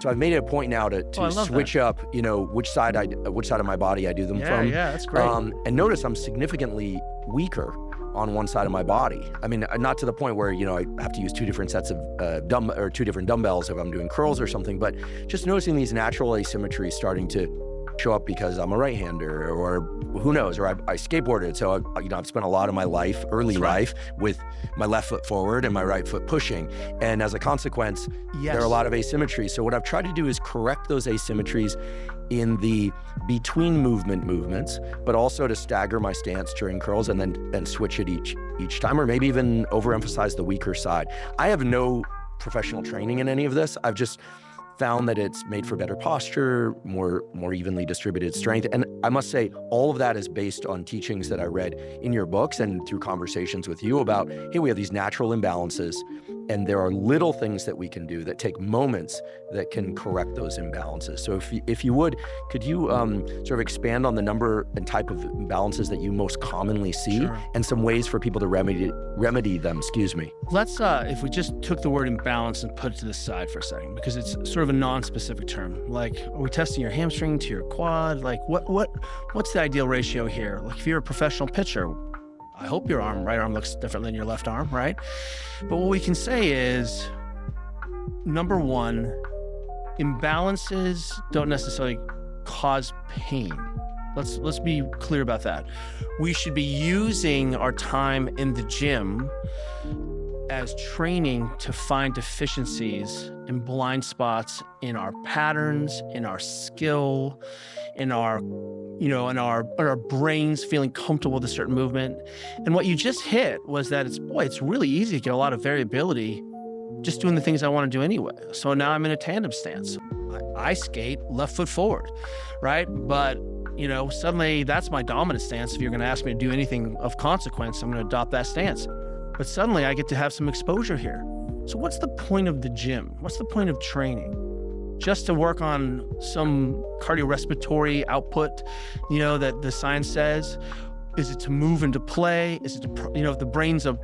So I've made it a point now to switch up, which side of my body I do them from. Yeah, that's great. And notice I'm significantly weaker on one side of my body. I mean, not to the point where, I have to use two different sets of two different dumbbells if I'm doing curls or something, but just noticing these natural asymmetries starting to show up because I'm a right-hander, or who knows, or I skateboarded. So I've spent a lot of my early life with my left foot forward and my right foot pushing. And as a consequence, there are a lot of asymmetries. So what I've tried to do is correct those asymmetries in the between movements, but also to stagger my stance during curls and then switch it each time, or maybe even overemphasize the weaker side. I have no professional training in any of this. I've just found that it's made for better posture, more evenly distributed strength. And I must say, all of that is based on teachings that I read in your books and through conversations with you about, hey, we have these natural imbalances, and there are little things that we can do that take moments that can correct those imbalances. So if you would, could you sort of expand on the number and type of imbalances that you most commonly see, and some ways for people to remedy them, excuse me. Let's, if we just took the word imbalance and put it to the side for a second, because it's sort of a non-specific term. Like, are we testing your hamstring to your quad? Like, what's the ideal ratio here? Like, if you're a professional pitcher, I hope your right arm looks different than your left arm, right? But what we can say is, number one, imbalances don't necessarily cause pain. Let's be clear about that. We should be using our time in the gym as training to find deficiencies and blind spots in our patterns, in our skill, in our brains feeling comfortable with a certain movement. And what you just hit was that it's really easy to get a lot of variability just doing the things I want to do anyway. So now I'm in a tandem stance. I skate left foot forward, right? But suddenly that's my dominant stance. If you're going to ask me to do anything of consequence, I'm going to adopt that stance. But suddenly I get to have some exposure here. So what's the point of the gym? What's the point of training? Just to work on some cardiorespiratory output, that the science says? Is it to move into play? Is it to, if the brain's a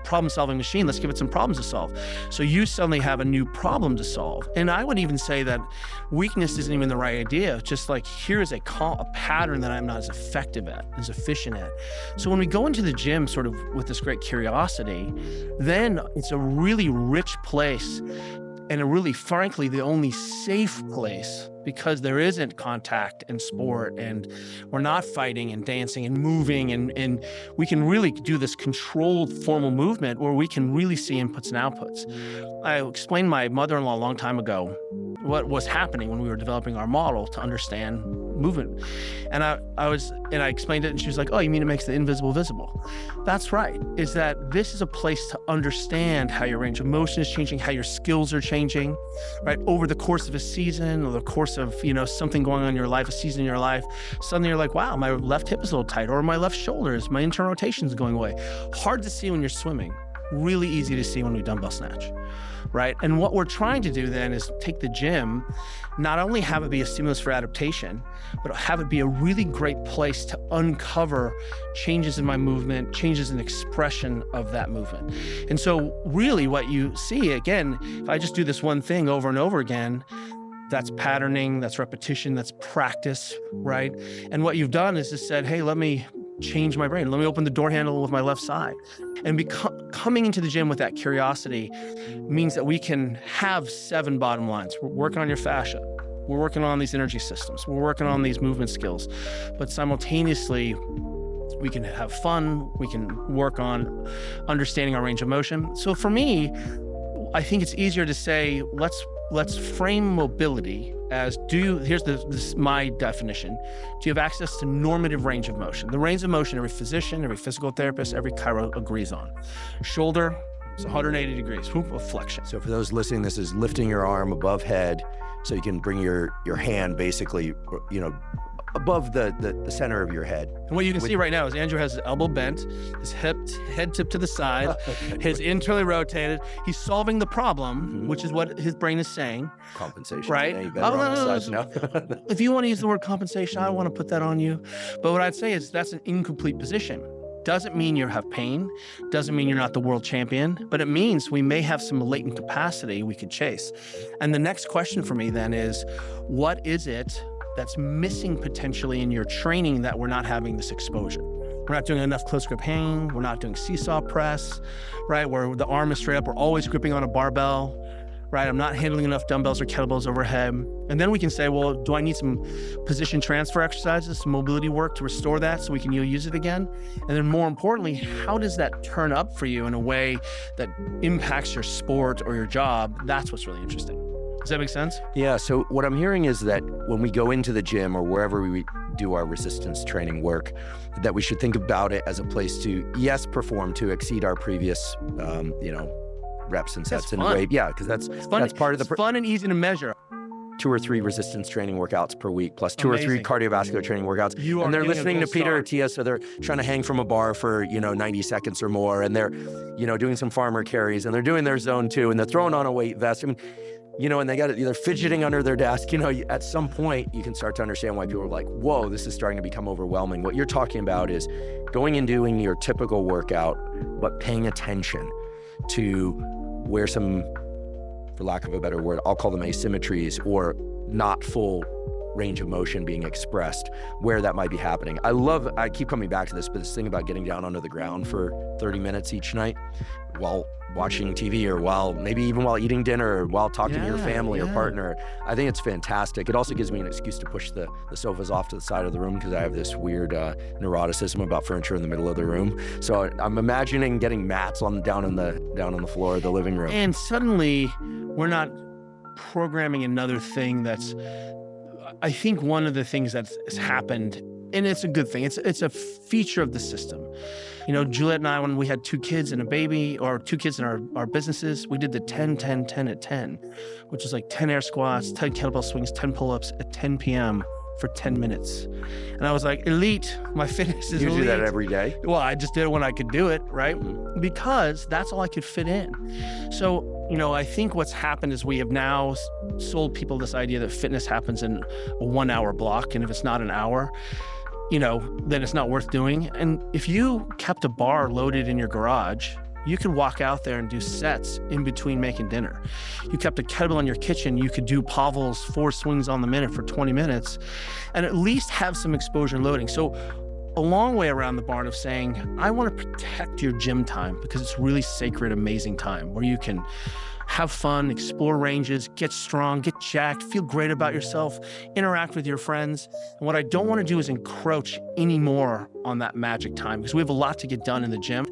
problem-solving machine, let's give it some problems to solve. So you suddenly have a new problem to solve. And I would even say that weakness isn't even the right idea. Just like, here's a pattern that I'm not as effective at, as efficient at. So when we go into the gym sort of with this great curiosity, then it's a really rich place, and really, frankly, the only safe place, because there isn't contact and sport, and we're not fighting and dancing and moving, and we can really do this controlled formal movement where we can really see inputs and outputs. I explained to my mother-in-law a long time ago what was happening when we were developing our model to understand movement. And I explained it, and she was like, oh, you mean it makes the invisible visible? That's right, is that this is a place to understand how your range of motion is changing, how your skills are changing, right? Over the course of a season, or the course of, something going on in your life, a season in your life, suddenly you're like, wow, my left hip is a little tight, or my left shoulder, my internal rotation is going away. Hard to see when you're swimming, really easy to see when we dumbbell snatch. Right? And what we're trying to do then is take the gym, not only have it be a stimulus for adaptation, but have it be a really great place to uncover changes in my movement, changes in expression of that movement. And so really what you see, again, if I just do this one thing over and over again, that's patterning, that's repetition, that's practice, right? And what you've done is just said, hey, let me change my brain. Let me open the door handle with my left side. And coming into the gym with that curiosity means that we can have 7 bottom lines. We're working on your fascia. We're working on these energy systems. We're working on these movement skills. But simultaneously, we can have fun. We can work on understanding our range of motion. So for me, I think it's easier to say, let's frame mobility as, here's my definition. Do you have access to normative range of motion? The range of motion every physician, every physical therapist, every chiro agrees on. Shoulder, it's 180 degrees, whoop, of flexion. So for those listening, this is lifting your arm above head so you can bring your hand basically, above the center of your head. And what you can see right now is Andrew has his elbow bent, his head tipped to the side, his internally rotated. He's solving the problem, which is what his brain is saying. Compensation. Right? Yeah, you better on the side, no. If you want to use the word compensation, I don't want to put that on you. But what I'd say is that's an incomplete position. Doesn't mean you have pain, doesn't mean you're not the world champion, but it means we may have some latent capacity we could chase. And the next question for me then is, what is it that's missing potentially in your training that we're not having this exposure? We're not doing enough close grip hanging, we're not doing seesaw press, right? Where the arm is straight up, we're always gripping on a barbell, right? I'm not handling enough dumbbells or kettlebells overhead. And then we can say, well, do I need some position transfer exercises, some mobility work to restore that so we can use it again? And then more importantly, how does that turn up for you in a way that impacts your sport or your job? That's what's really interesting. Does that make sense? Yeah, so what I'm hearing is that when we go into the gym or wherever we do our resistance training work, that we should think about it as a place to, yes, perform to exceed our previous, reps and sets and weight. Yeah, because that's part of the fun and easy to measure. 2 or 3 resistance training workouts per week, plus 2 or 3 cardiovascular training workouts. And they're listening to Peter Attia, so they're trying to hang from a bar for 90 seconds or more, and they're doing some farmer carries, and they're doing their zone 2, and they're throwing on a weight vest. I mean, and they're fidgeting under their desk. At some point you can start to understand why people are like, whoa, this is starting to become overwhelming. What you're talking about is going and doing your typical workout, but paying attention to where some, for lack of a better word, I'll call them asymmetries or not full range of motion being expressed, where that might be happening. I keep coming back to this, but this thing about getting down onto the ground for 30 minutes each night while watching TV or maybe even while eating dinner or while talking to your family or partner, I think it's fantastic. It also gives me an excuse to push the sofas off to the side of the room because I have this weird neuroticism about furniture in the middle of the room. So I'm imagining getting mats down on the floor of the living room. And suddenly we're not programming another thing that's, I think one of the things that's happened, and it's a good thing, it's a feature of the system. Juliet and I, when we had 2 kids and a baby, or 2 kids in our businesses, we did the 10, 10, 10 at 10, which is like 10 air squats, 10 kettlebell swings, 10 pull-ups at 10 p.m. for 10 minutes. And I was like, elite, my fitness is elite. You do that every day? Well, I just did it when I could do it, right? Because that's all I could fit in. So, I think what's happened is we have now sold people this idea that fitness happens in a 1-hour block. And if it's not an hour, then it's not worth doing. And if you kept a bar loaded in your garage, you could walk out there and do sets in between making dinner. You kept a kettlebell in your kitchen, you could do Pavel's 4 swings on the minute for 20 minutes and at least have some exposure loading. So a long way around the barn of saying, I want to protect your gym time because it's really sacred, amazing time where you can have fun, explore ranges, get strong, get jacked, feel great about yourself, interact with your friends. And what I don't want to do is encroach anymore on that magic time because we have a lot to get done in the gym.